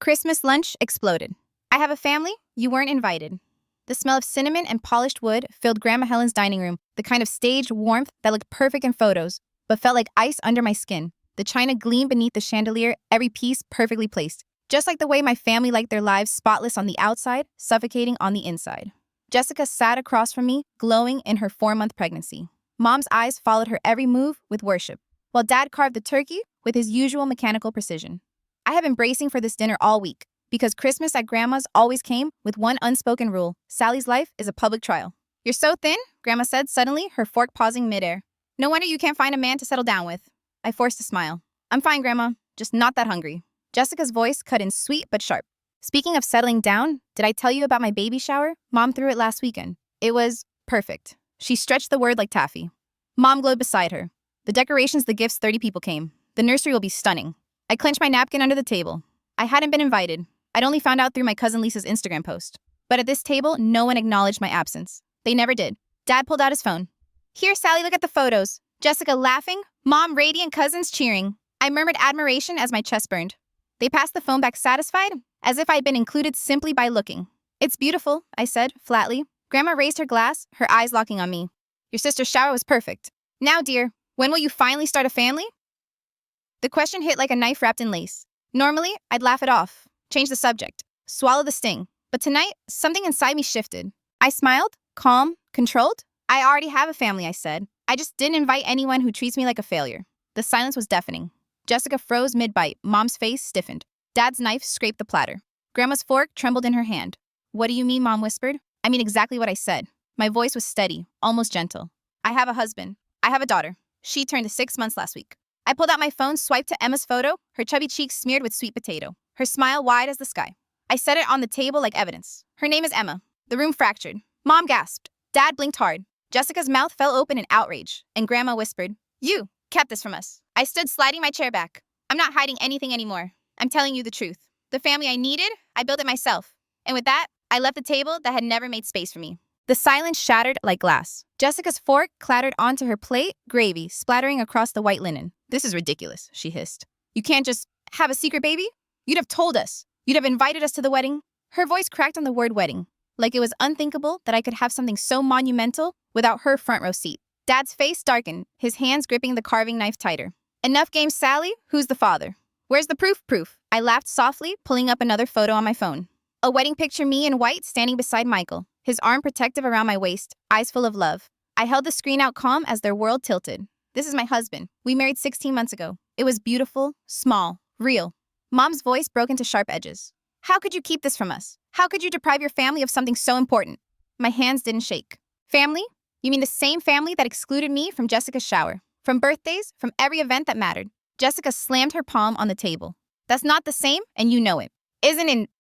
Christmas lunch exploded. I have a family, you weren't invited. The smell of cinnamon and polished wood filled Grandma Helen's dining room, the kind of staged warmth that looked perfect in photos, but felt like ice under my skin. The china gleamed beneath the chandelier, every piece perfectly placed, just like the way my family liked their lives, spotless on the outside, suffocating on the inside. Jessica sat across from me, glowing in her 4-month pregnancy. Mom's eyes followed her every move with worship, while Dad carved the turkey with his usual mechanical precision. I have been bracing for this dinner all week, because Christmas at Grandma's always came with one unspoken rule: Sally's life is a public trial. "You're so thin," Grandma said suddenly, her fork pausing midair. "No wonder you can't find a man to settle down with." I forced a smile. "I'm fine, Grandma, just not that hungry." Jessica's voice cut in sweet but sharp. "Speaking of settling down, did I tell you about my baby shower? Mom threw it last weekend. It was perfect." She stretched the word like taffy. Mom glowed beside her. "The decorations, the gifts, 30 people came. The nursery will be stunning." I clenched my napkin under the table. I hadn't been invited. I'd only found out through my cousin Lisa's Instagram post. But at this table, no one acknowledged my absence. They never did. Dad pulled out his phone. "Here, Sally, look at the photos." Jessica laughing, Mom radiant, cousins cheering. I murmured admiration as my chest burned. They passed the phone back satisfied, as if I'd been included simply by looking. "It's beautiful," I said, flatly. Grandma raised her glass, her eyes locking on me. "Your sister's shower was perfect. Now, dear, when will you finally start a family?" The question hit like a knife wrapped in lace. Normally, I'd laugh it off, change the subject, swallow the sting. But tonight, something inside me shifted. I smiled, calm, controlled. "I already have a family," I said. "I just didn't invite anyone who treats me like a failure." The silence was deafening. Jessica froze mid-bite. Mom's face stiffened. Dad's knife scraped the platter. Grandma's fork trembled in her hand. "What do you mean?" Mom whispered. "I mean exactly what I said." My voice was steady, almost gentle. "I have a husband. I have a daughter. She turned 6 months last week." I pulled out my phone, swiped to Emma's photo, her chubby cheeks smeared with sweet potato, her smile wide as the sky. I set it on the table like evidence. "Her name is Emma." The room fractured. Mom gasped. Dad blinked hard. Jessica's mouth fell open in outrage, and Grandma whispered, "You kept this from us." I stood, sliding my chair back. "I'm not hiding anything anymore. I'm telling you the truth. The family I needed, I built it myself." And with that, I left the table that had never made space for me. The silence shattered like glass. Jessica's fork clattered onto her plate, gravy splattering across the white linen. "This is ridiculous," she hissed. "You can't just have a secret baby? You'd have told us. You'd have invited us to the wedding." Her voice cracked on the word wedding, like it was unthinkable that I could have something so monumental without her front row seat. Dad's face darkened, his hands gripping the carving knife tighter. "Enough games, Sally. Who's the father?" "Where's the proof?" I laughed softly, pulling up another photo on my phone. A wedding picture, me in white, standing beside Michael, his arm protective around my waist, eyes full of love. I held the screen out calm as their world tilted. "This is my husband. We married 16 months ago. It was beautiful, small, real." Mom's voice broke into sharp edges. "How could you keep this from us? How could you deprive your family of something so important?" My hands didn't shake. "Family? You mean the same family that excluded me from Jessica's shower, from birthdays, from every event that mattered?" Jessica slammed her palm on the table. "That's not the same, and you know it." "Isn't it?"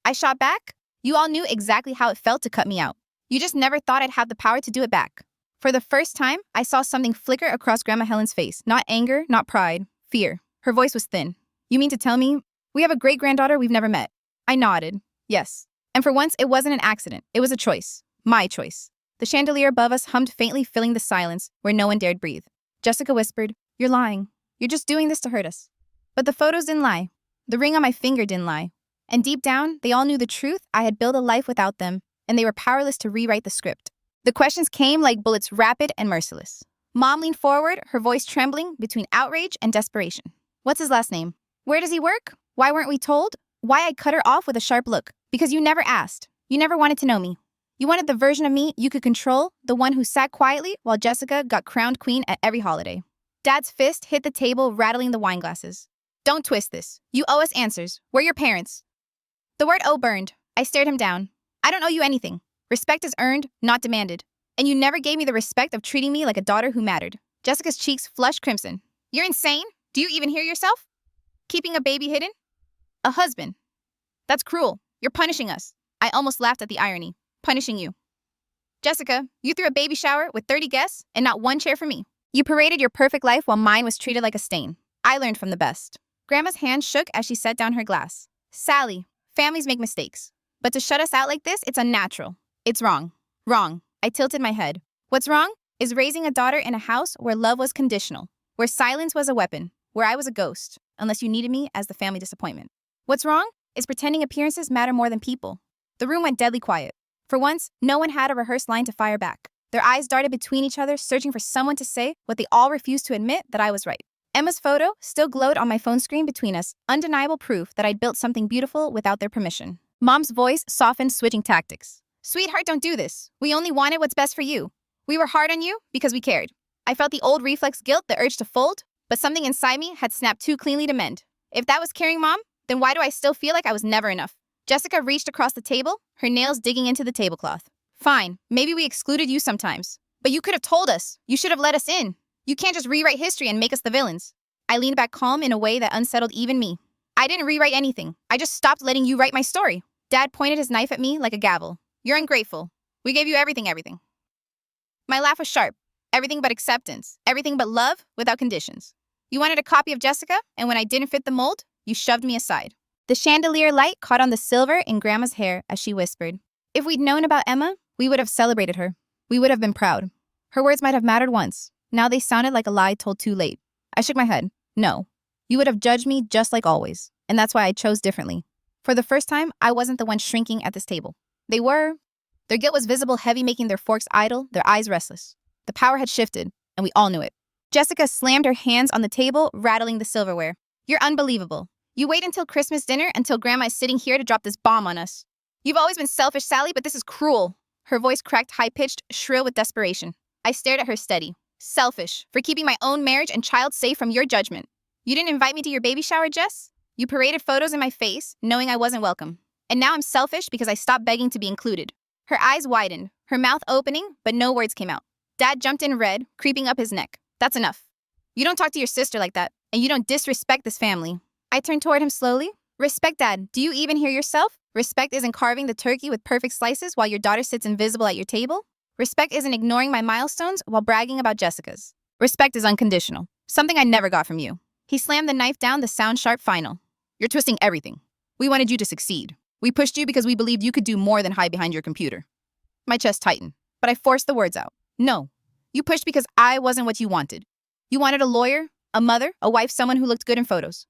I shot back. "You all knew exactly how it felt to cut me out. You just never thought I'd have the power to do it back." For the first time, I saw something flicker across Grandma Helen's face. Not anger, not pride, fear. Her voice was thin. "You mean to tell me we have a great-granddaughter we've never met?" I nodded. "Yes. And for once, it wasn't an accident. It was a choice. My choice." The chandelier above us hummed faintly, filling the silence where no one dared breathe. Jessica whispered, "You're lying. You're just doing this to hurt us." But the photos didn't lie. The ring on my finger didn't lie. And deep down, they all knew the truth. I had built a life without them, and they were powerless to rewrite the script. The questions came like bullets, rapid and merciless. Mom leaned forward, her voice trembling between outrage and desperation. "What's his last name? Where does he work? Why weren't we told?" Why I cut her off with a sharp look. "Because you never asked. You never wanted to know me. You wanted the version of me you could control, the one who sat quietly while Jessica got crowned queen at every holiday." Dad's fist hit the table, rattling the wine glasses. "Don't twist this. You owe us answers. We're your parents." The word "oh" burned. I stared him down. "I don't owe you anything. Respect is earned, not demanded. And you never gave me the respect of treating me like a daughter who mattered." Jessica's cheeks flushed crimson. "You're insane? Do you even hear yourself? Keeping a baby hidden? A husband? That's cruel. You're punishing us." I almost laughed at the irony. "Punishing you. Jessica, you threw a baby shower with 30 guests and not one chair for me. You paraded your perfect life while mine was treated like a stain. I learned from the best." Grandma's hand shook as she set down her glass. "Sally, families make mistakes. But to shut us out like this, it's unnatural. It's wrong." "Wrong." I tilted my head. "What's wrong is raising a daughter in a house where love was conditional, where silence was a weapon, where I was a ghost, unless you needed me as the family disappointment. What's wrong Is pretending appearances matter more than people? The room went deadly quiet. For once, no one had a rehearsed line to fire back. Their eyes darted between each other, searching for someone to say what they all refused to admit, that I was right. Emma's photo still glowed on my phone screen between us, undeniable proof that I'd built something beautiful without their permission. Mom's voice softened, switching tactics. Sweetheart, don't do this. We only wanted what's best for you. We were hard on you because we cared. I felt the old reflex guilt, the urge to fold, but something inside me had snapped too cleanly to mend. If that was caring, Mom, then why do I still feel like I was never enough? Jessica reached across the table, her nails digging into the tablecloth. Fine, maybe we excluded you sometimes. But you could have told us. You should have let us in. You can't just rewrite history and make us the villains. I leaned back calm in a way that unsettled even me. I didn't rewrite anything. I just stopped letting you write my story. Dad pointed his knife at me like a gavel. You're ungrateful. We gave you everything. My laugh was sharp. Everything but acceptance. Everything but love without conditions. You wanted a copy of Jessica, and when I didn't fit the mold, you shoved me aside. The chandelier light caught on the silver in Grandma's hair as she whispered. If we'd known about Emma, we would have celebrated her. We would have been proud. Her words might have mattered once. Now they sounded like a lie told too late. I shook my head. No. You would have judged me just like always. And that's why I chose differently. For the first time, I wasn't the one shrinking at this table. They were. Their guilt was visible, heavy, making their forks idle, their eyes restless. The power had shifted, and we all knew it. Jessica slammed her hands on the table, rattling the silverware. You're unbelievable. You wait until Christmas dinner until Grandma is sitting here to drop this bomb on us. You've always been selfish, Sally, but this is cruel. Her voice cracked, high-pitched, shrill with desperation. I stared at her steady. Selfish, for keeping my own marriage and child safe from your judgment. You didn't invite me to your baby shower, Jess? You paraded photos in my face, knowing I wasn't welcome. And now I'm selfish because I stopped begging to be included. Her eyes widened, her mouth opening, but no words came out. Dad jumped in red, creeping up his neck. That's enough. You don't talk to your sister like that, and you don't disrespect this family. I turned toward him slowly. Respect, Dad. Do you even hear yourself? Respect isn't carving the turkey with perfect slices while your daughter sits invisible at your table. Respect isn't ignoring my milestones while bragging about Jessica's. Respect is unconditional. Something I never got from you. He slammed the knife down, the sound sharp, final. You're twisting everything. We wanted you to succeed. We pushed you because we believed you could do more than hide behind your computer. My chest tightened, but I forced the words out. No. You pushed because I wasn't what you wanted. You wanted a lawyer, a mother, a wife, someone who looked good in photos.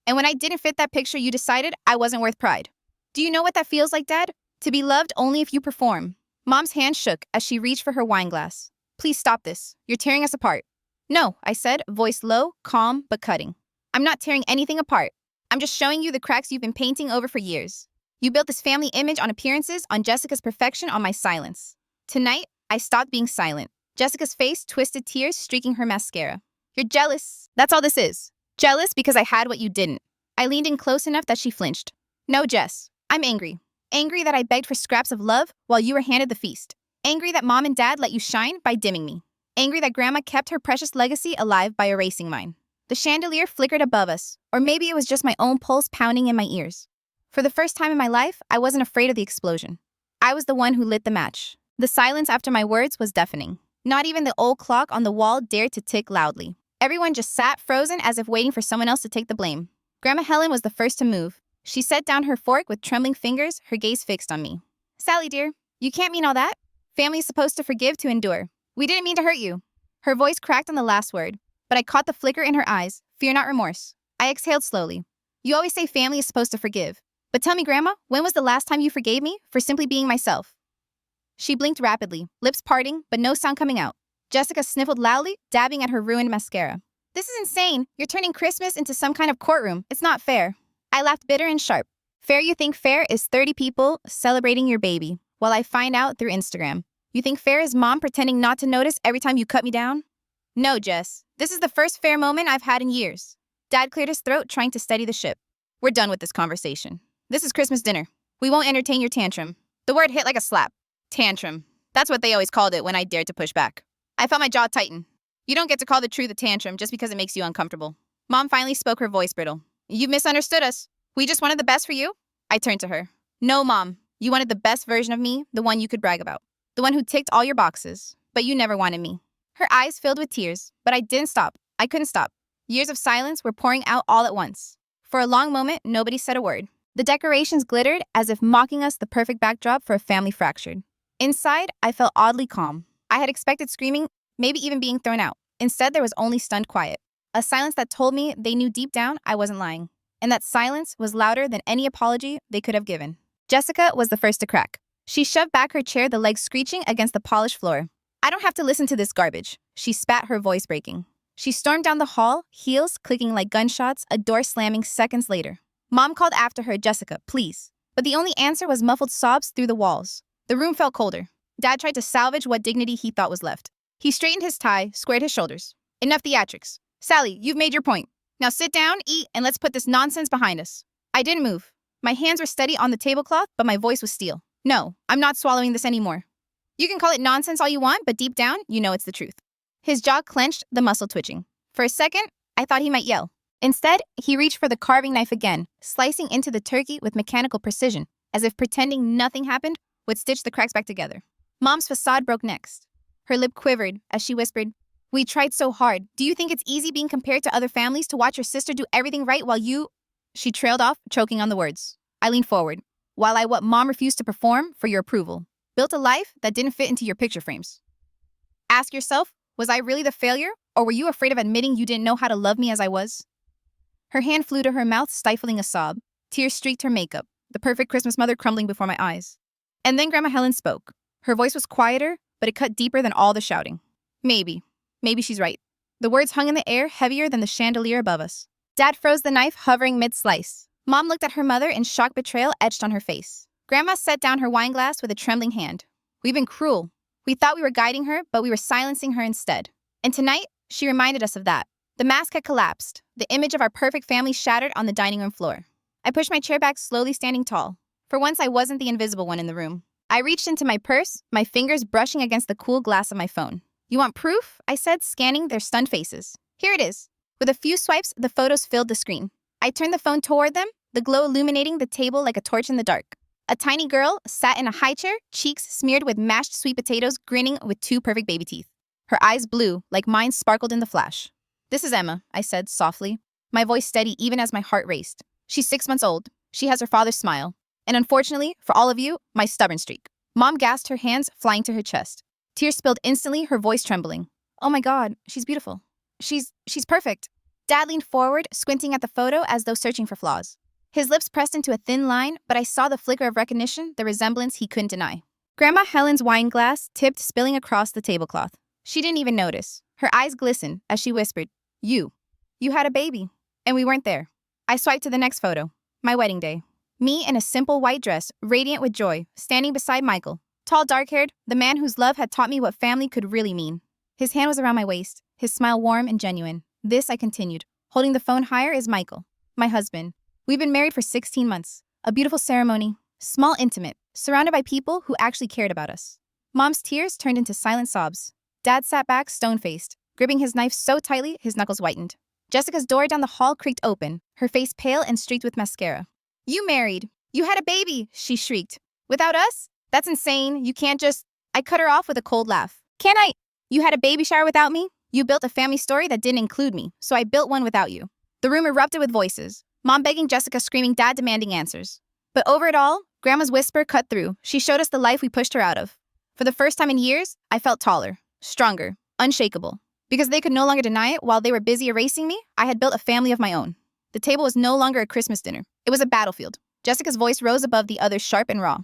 And when I didn't fit that picture, you decided I wasn't worth pride. Do you know what that feels like, Dad? To be loved only if you perform. Mom's hand shook as she reached for her wine glass. Please stop this. You're tearing us apart. No, I said, voice low, calm, but cutting. I'm not tearing anything apart. I'm just showing you the cracks you've been painting over for years. You built this family image on appearances, on Jessica's perfection, on my silence. Tonight, I stopped being silent. Jessica's face twisted, tears streaking her mascara. You're jealous. That's all this is. Jealous because I had what you didn't. I leaned in close enough that she flinched. No, Jess. I'm angry. Angry that I begged for scraps of love while you were handed the feast. Angry that Mom and Dad let you shine by dimming me. Angry that Grandma kept her precious legacy alive by erasing mine. The chandelier flickered above us, or maybe it was just my own pulse pounding in my ears. For the first time in my life, I wasn't afraid of the explosion. I was the one who lit the match. The silence after my words was deafening. Not even the old clock on the wall dared to tick loudly. Everyone just sat frozen as if waiting for someone else to take the blame. Grandma Helen was the first to move. She set down her fork with trembling fingers, her gaze fixed on me. Sally, dear, you can't mean all that. Family is supposed to forgive, to endure. We didn't mean to hurt you. Her voice cracked on the last word, but I caught the flicker in her eyes. Fear not remorse. I exhaled slowly. You always say family is supposed to forgive. But tell me, Grandma, when was the last time you forgave me for simply being myself? She blinked rapidly, lips parting, but no sound coming out. Jessica sniffled loudly, dabbing at her ruined mascara. This is insane. You're turning Christmas into some kind of courtroom. It's not fair. I laughed bitter and sharp. Fair you think fair is 30 people celebrating your baby, while I find out through Instagram. You think fair is Mom pretending not to notice every time you cut me down? No, Jess. This is the first fair moment I've had in years. Dad cleared his throat, trying to steady the ship. We're done with this conversation. This is Christmas dinner. We won't entertain your tantrum. The word hit like a slap. Tantrum. That's what they always called it when I dared to push back. I felt my jaw tighten. You don't get to call the truth a tantrum just because it makes you uncomfortable. Mom finally spoke, her voice brittle. You misunderstood us. We just wanted the best for you. I turned to her. No, Mom. You wanted the best version of me, the one you could brag about. The one who ticked all your boxes. But you never wanted me. Her eyes filled with tears, but I didn't stop. I couldn't stop. Years of silence were pouring out all at once. For a long moment, nobody said a word. The decorations glittered as if mocking us, the perfect backdrop for a family fractured. Inside, I felt oddly calm. I had expected screaming, maybe even being thrown out. Instead, there was only stunned quiet. A silence that told me they knew deep down I wasn't lying. and that silence was louder than any apology they could have given. Jessica was the first to crack. She shoved back her chair, the legs screeching against the polished floor. I don't have to listen to this garbage, she spat, her voice breaking. She stormed down the hall, heels clicking like gunshots, a door slamming seconds later. Mom called after her, Jessica, please. But the only answer was muffled sobs through the walls. The room felt colder. Dad tried to salvage what dignity he thought was left. He straightened his tie, squared his shoulders. Enough theatrics. Sally, you've made your point. Now sit down, eat, and let's put this nonsense behind us. I didn't move. My hands were steady on the tablecloth, but my voice was steel. No, I'm not swallowing this anymore. You can call it nonsense all you want, but deep down, you know it's the truth. His jaw clenched, the muscle twitching. For a second, I thought he might yell. Instead, he reached for the carving knife again, slicing into the turkey with mechanical precision, as if pretending nothing happened would stitch the cracks back together. Mom's facade broke next. Her lip quivered as she whispered, we tried so hard. Do you think it's easy being compared to other families to watch your sister do everything right while you... She trailed off, choking on the words. I leaned forward. While I what Mom refused to perform for your approval. Built a life that didn't fit into your picture frames. Ask yourself, was I really the failure? Or were you afraid of admitting you didn't know how to love me as I was? Her hand flew to her mouth, stifling a sob. Tears streaked her makeup, the perfect Christmas mother crumbling before my eyes. And then Grandma Helen spoke. Her voice was quieter, but it cut deeper than all the shouting. Maybe she's right. The words hung in the air, heavier than the chandelier above us. Dad froze the knife, hovering mid-slice. Mom looked at her mother, in shock, betrayal etched on her face. Grandma set down her wine glass with a trembling hand. We've been cruel. We thought we were guiding her, but we were silencing her instead. And tonight, she reminded us of that. The mask had collapsed, the image of our perfect family shattered on the dining room floor. I pushed my chair back, slowly standing tall. For once, I wasn't the invisible one in the room. I reached into my purse, my fingers brushing against the cool glass of my phone. You want proof? I said, scanning their stunned faces. Here it is. With a few swipes, the photos filled the screen. I turned the phone toward them, the glow illuminating the table like a torch in the dark. A tiny girl sat in a high chair, cheeks smeared with mashed sweet potatoes, grinning with two perfect baby teeth. Her eyes blue, like mine, sparkled in the flash. This is Emma, I said softly, my voice steady even as my heart raced. She's 6 months old. She has her father's smile. And unfortunately, for all of you, my stubborn streak. Mom gasped, her hands flying to her chest. Tears spilled instantly, her voice trembling. Oh my God, she's beautiful. She's perfect. Dad leaned forward, squinting at the photo as though searching for flaws. His lips pressed into a thin line, but I saw the flicker of recognition, the resemblance he couldn't deny. Grandma Helen's wine glass tipped, spilling across the tablecloth. She didn't even notice. Her eyes glistened as she whispered, You had a baby, and we weren't there. I swiped to the next photo, my wedding day. Me in a simple white dress, radiant with joy, standing beside Michael, tall, dark-haired, the man whose love had taught me what family could really mean. His hand was around my waist, his smile warm and genuine. This, I continued, holding the phone higher, is Michael, my husband. We've been married for 16 months. A beautiful ceremony, small, intimate, surrounded by people who actually cared about us. Mom's tears turned into silent sobs. Dad sat back, stone-faced, gripping his knife so tightly his knuckles whitened. Jessica's door down the hall creaked open, her face pale and streaked with mascara. You married. You had a baby, she shrieked. Without us? That's insane. You can't just... I cut her off with a cold laugh. Can't I? You had a baby shower without me? You built a family story that didn't include me, so I built one without you. The room erupted with voices. Mom begging, Jessica screaming, Dad demanding answers. But over it all, Grandma's whisper cut through. She showed us the life we pushed her out of. For the first time in years, I felt taller, stronger, unshakable. Because they could no longer deny it while they were busy erasing me, I had built a family of my own. The table was no longer a Christmas dinner. It was a battlefield. Jessica's voice rose above the others, sharp and raw.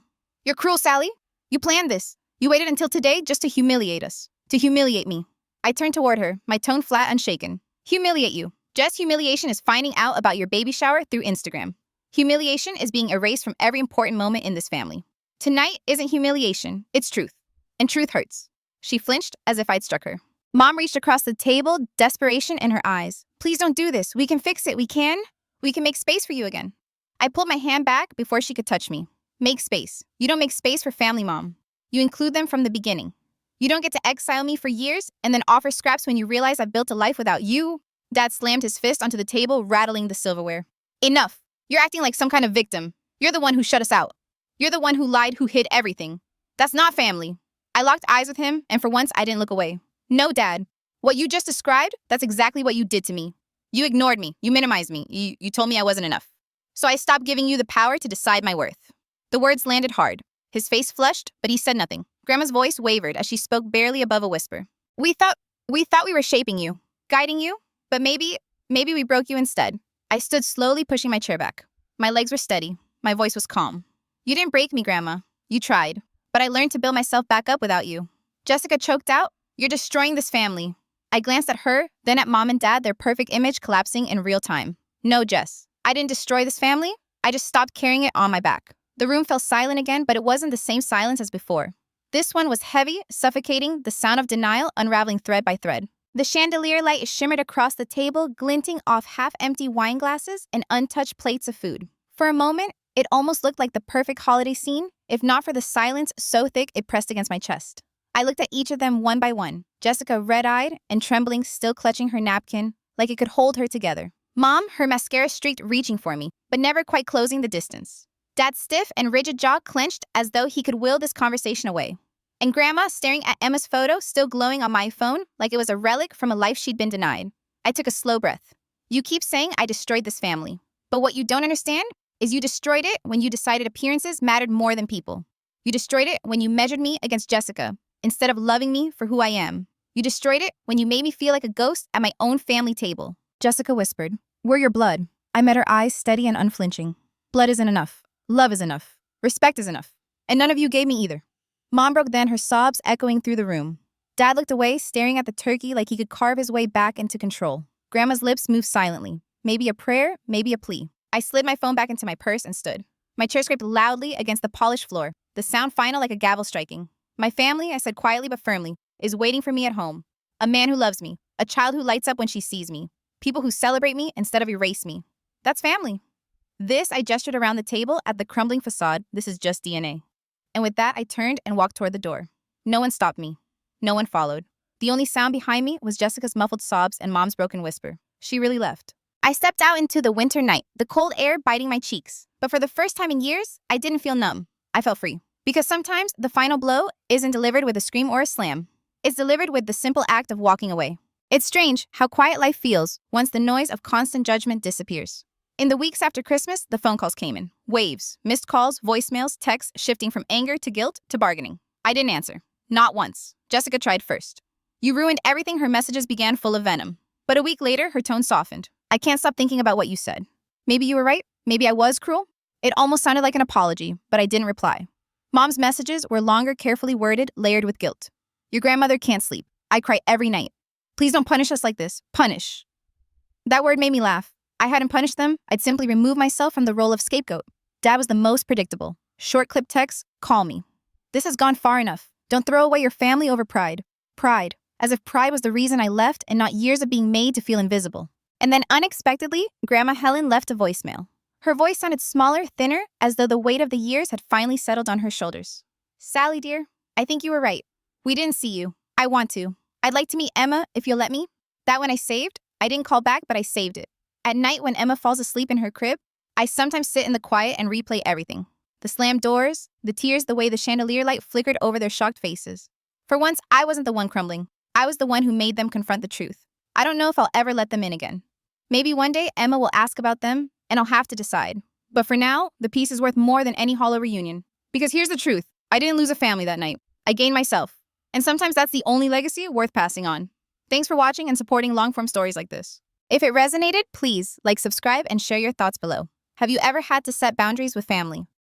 You're cruel, Sally. You planned this. You waited until today just to humiliate us. To humiliate me. I turned toward her, my tone flat, unshaken. Humiliate you. Just humiliation is finding out about your baby shower through Instagram. Humiliation is being erased from every important moment in this family. Tonight isn't humiliation, it's truth. And truth hurts. She flinched as if I'd struck her. Mom reached across the table, desperation in her eyes. Please don't do this. We can fix it. We can make space for you again. I pulled my hand back before she could touch me. Make space. You don't make space for family, Mom. You include them from the beginning. You don't get to exile me for years and then offer scraps when you realize I've built a life without you. Dad slammed his fist onto the table, rattling the silverware. Enough. You're acting like some kind of victim. You're the one who shut us out. You're the one who lied, who hid everything. That's not family. I locked eyes with him, and for once, I didn't look away. No, Dad. What you just described, that's exactly what you did to me. You ignored me. You minimized me. You told me I wasn't enough. So I stopped giving you the power to decide my worth. The words landed hard. His face flushed, but he said nothing. Grandma's voice wavered as she spoke barely above a whisper. We thought we were shaping you, guiding you, but maybe we broke you instead. I stood slowly pushing my chair back. My legs were steady. My voice was calm. You didn't break me, Grandma. You tried. But I learned to build myself back up without you. Jessica choked out, "You're destroying this family." I glanced at her, then at Mom and Dad, their perfect image collapsing in real time. No, Jess. I didn't destroy this family. I just stopped carrying it on my back. The room fell silent again, but it wasn't the same silence as before. This one was heavy, suffocating, the sound of denial unraveling thread by thread. The chandelier light shimmered across the table, glinting off half-empty wine glasses and untouched plates of food. For a moment, it almost looked like the perfect holiday scene, if not for the silence so thick it pressed against my chest. I looked at each of them one by one, Jessica red-eyed and trembling, still clutching her napkin, like it could hold her together. Mom, her mascara streaked, reaching for me, but never quite closing the distance. Dad's stiff and rigid jaw clenched as though he could will this conversation away. And Grandma staring at Emma's photo, still glowing on my phone, like it was a relic from a life she'd been denied. I took a slow breath. You keep saying I destroyed this family, but what you don't understand is you destroyed it when you decided appearances mattered more than people. You destroyed it when you measured me against Jessica, instead of loving me for who I am. You destroyed it when you made me feel like a ghost at my own family table. Jessica whispered, "We're your blood." I met her eyes steady and unflinching. Blood isn't enough. Love is enough. Respect is enough. And none of you gave me either. Mom broke then, her sobs echoing through the room. Dad looked away, staring at the turkey like he could carve his way back into control. Grandma's lips moved silently. Maybe a prayer, maybe a plea. I slid my phone back into my purse and stood. My chair scraped loudly against the polished floor, the sound final like a gavel striking. My family, I said quietly but firmly, is waiting for me at home. A man who loves me, a child who lights up when she sees me, people who celebrate me instead of erase me. That's family. This, I gestured around the table at the crumbling facade, this is just DNA. And with that, I turned and walked toward the door. No one stopped me. No one followed. The only sound behind me was Jessica's muffled sobs and Mom's broken whisper. She really left. I stepped out into the winter night, the cold air biting my cheeks. But for the first time in years, I didn't feel numb. I felt free. Because sometimes the final blow isn't delivered with a scream or a slam. It's delivered with the simple act of walking away. It's strange how quiet life feels once the noise of constant judgment disappears. In the weeks after Christmas, the phone calls came in. Waves, missed calls, voicemails, texts shifting from anger to guilt to bargaining. I didn't answer. Not once. Jessica tried first. You ruined everything. Her messages began full of venom. But a week later, her tone softened. I can't stop thinking about what you said. Maybe you were right. Maybe I was cruel. It almost sounded like an apology, but I didn't reply. Mom's messages were longer, carefully worded, layered with guilt. Your grandmother can't sleep. I cry every night. Please don't punish us like this. Punish. That word made me laugh. I hadn't punished them. I'd simply remove myself from the role of scapegoat. Dad was the most predictable. Short clip texts, call me. This has gone far enough. Don't throw away your family over pride. Pride. As if pride was the reason I left and not years of being made to feel invisible. And then unexpectedly, Grandma Helen left a voicemail. Her voice sounded smaller, thinner, as though the weight of the years had finally settled on her shoulders. Sally, dear, I think you were right. We didn't see you. I want to. I'd like to meet Emma if you'll let me. That one I saved. I didn't call back, but I saved it. At night when Emma falls asleep in her crib, I sometimes sit in the quiet and replay everything. The slammed doors, the tears, the way the chandelier light flickered over their shocked faces. For once, I wasn't the one crumbling. I was the one who made them confront the truth. I don't know if I'll ever let them in again. Maybe one day Emma will ask about them, and I'll have to decide. But for now, the peace is worth more than any hollow reunion. Because here's the truth. I didn't lose a family that night. I gained myself. And sometimes that's the only legacy worth passing on. Thanks for watching and supporting long-form stories like this. If it resonated, please like, subscribe, and share your thoughts below. Have you ever had to set boundaries with family?